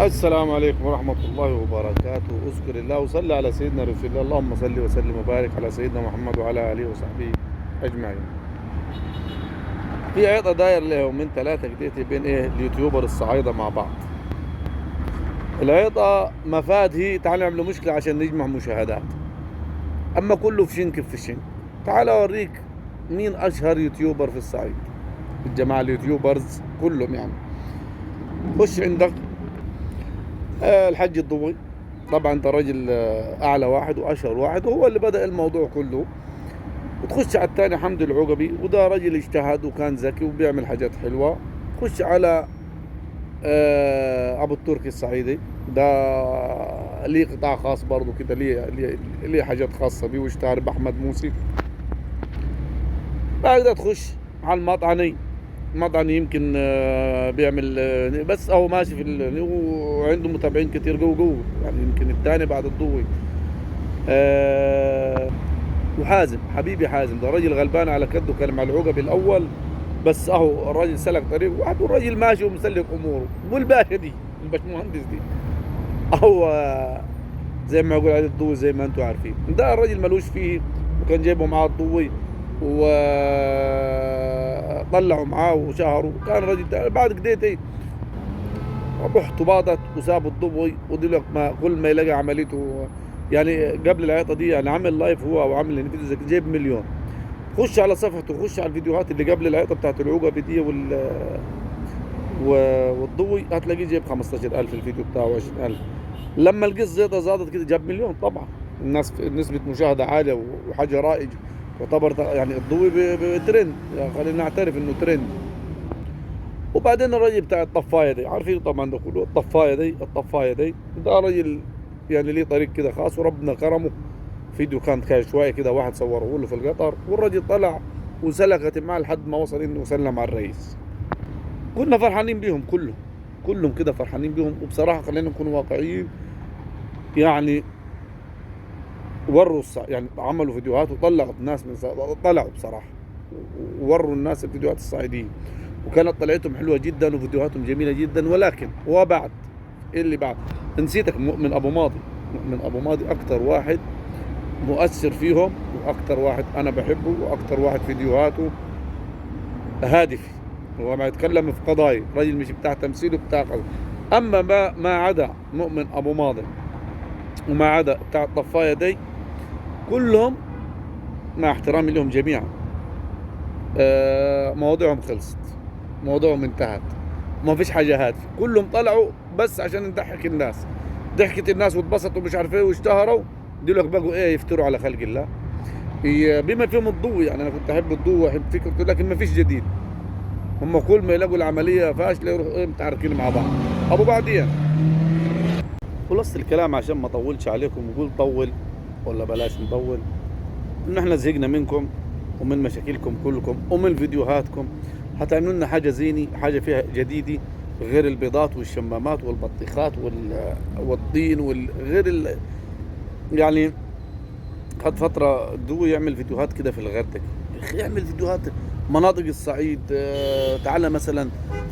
السلام عليكم ورحمة الله وبركاته. اذكر الله وصلي على سيدنا رسول الله. اللهم صل وسلم وبارك على سيدنا محمد وعلى آله وصحبه أجمعين. في عيطة داير له يومين ثلاثة كديتي بين اليوتيوبر الصعايدة مع بعض. العيطة مفاد هي تعال نعمل مشكلة عشان نجمع مشاهدات، أما كله في شنك في شنك. تعال أوريك مين أشهر يوتيوبر في الصعيد، الجماعة اليوتيوبرز كلهم يعني. خش عندك الحج الضوي، طبعا ده راجل اعلى واحد واشهر واحد وهو اللي بدأ الموضوع كله. وتخش على الثاني حمد العقبي، وده راجل اجتهد وكان ذكي وبيعمل حاجات حلوة. خش على ابو التركي الصعيدي، ده ليه قطاع خاص برضه كده، ليه حاجات خاصة بيه، واشتهر بأحمد موسي. بعد كده تخش على المطعني. مطعني يمكن بيعمل بس هو ماشي وعنده متابعين كتير جو يعني، يمكن الثاني بعد الضوي. وحازم حبيبي حازم، ده راجل غلبان على كده، كان مع العقبي الاول، بس اهو الراجل سلك طريق واحد والراجل ماشي ومسلك اموره. والباشا دي الباشمهندس دي هو زي ما يقول عليه الضوي، زي ما انتم عارفين ده الراجل ملوش فيه، وكان جايبه معاه الضوي وطلعوا معاه وشهروا. كان الراجل بعد كديتي رحت باضت وسابوا الضوي، ودلوقتي ما كل ما يلاقي عمليته يعني. قبل العيطه دي يعني عامل لايف هو او عامل فيديو زي كده جايب مليون. خش على صفحته، خش على الفيديوهات اللي قبل العيطه بتاعت العقبه دي والضوي، هتلاقيه جايب 15,000 الفيديو بتاعه، 20,000. لما القصه زادت كده جاب مليون. طبعا الناس نسبه مشاهده عاليه وحاجه رائج، يعتبر يعني الضوي بترند، يعني خلينا نعترف انه ترند. وبعدين الراجل بتاع الطفايه دي عارفين طبعا، ده كله الطفايه دي ده راجل يعني ليه طريق كده خاص، وربنا كرمه. فيديو كان شويه كده واحد صوره له في القطر، والراجل طلع وسلكت معاه لحد ما وصل انه وسلم على الرئيس. كنا فرحانين بيهم كلهم كده فرحانين بيهم. وبصراحه خلينا نكون واقعيين، يعني يعني عملوا فيديوهات وطلعوا الناس طلعوا بصراحه ووروا الناس الفيديوهات الصعيديه، وكانت طلعتهم حلوه جدا وفيديوهاتهم جميله جدا. ولكن وبعد ايه اللي بعد؟ نسيتك مؤمن ابو ماضي. مؤمن ابو ماضي اكتر واحد مؤثر فيهم، واكتر واحد انا بحبه، واكتر واحد فيديوهاته هادفه. هو ما يتكلم في قضايا، راجل مش بتاع تمثيل وبتاع قضايا. اما ما عدا مؤمن ابو ماضي وما عدا بتاع الطفايه دي، كلهم مع احترامي لهم جميعا مواضيعهم خلصت، مواضيعهم انتهت، ما فيش حاجه هادفه. كلهم طلعوا بس عشان نضحك الناس، ضحكت الناس واتبسطوا مش عارف ايه واشتهروا. دول بقوا ايه يفتروا على خلق الله. بما فيهم الضوء، يعني انا كنت احب الضوء واحب فكرته، لكن ما فيش جديد. هم كل ما يلاقوا العمليه فاشله يروحوا ايه متعاركين مع بعض. ابو بعدين خلصت الكلام عشان ما اطولش عليكم وقول طول ولا بلاش نطول، ان احنا زهقنا منكم ومن مشاكلكم كلكم ومن فيديوهاتكم. هتعملوا لنا حاجه زيني، حاجه فيها جديده، غير البيضات والشمامات والبطيخات والطين يعني. خد فتره دو يعمل فيديوهات كده في الغردقه، يا اخي يعمل فيديوهات مناطق الصعيد. تعالى مثلا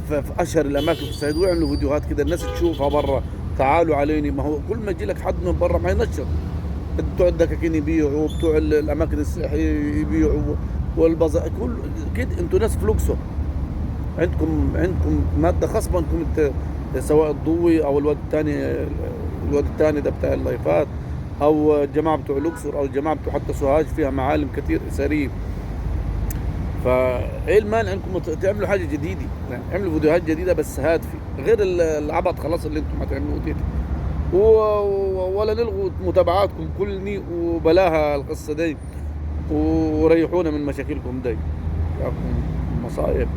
في اشهر الاماكن في الصعيد ويعملوا فيديوهات كده الناس تشوفها برا. تعالوا عليني، ما هو كل ما يجي لك حد من برا ما ينشر. بتوع الدكاكين يبيعوا، بتوع الاماكن السياحيه يبيعوا، والبازار كل كده. انتوا ناس فلوكسو، عندكم ماده خصبه انكم سواء الضوي او الواد الثاني ده بتاع اللايفات، او الجماعه بتوع الاقصر، او الجماعه بتوع حتى سوهاج فيها معالم كثير اثريه. فايه المانع انكم تعملوا حاجه جديده، يعني اعملوا فيديوهات جديده بس هادفه، غير العبط خلاص اللي انتم هتعملوه دي. ولا نلغوا متابعاتكم كلني وبلاها القصه دي، وريحونا من مشاكلكم دي. ياكم مصايب.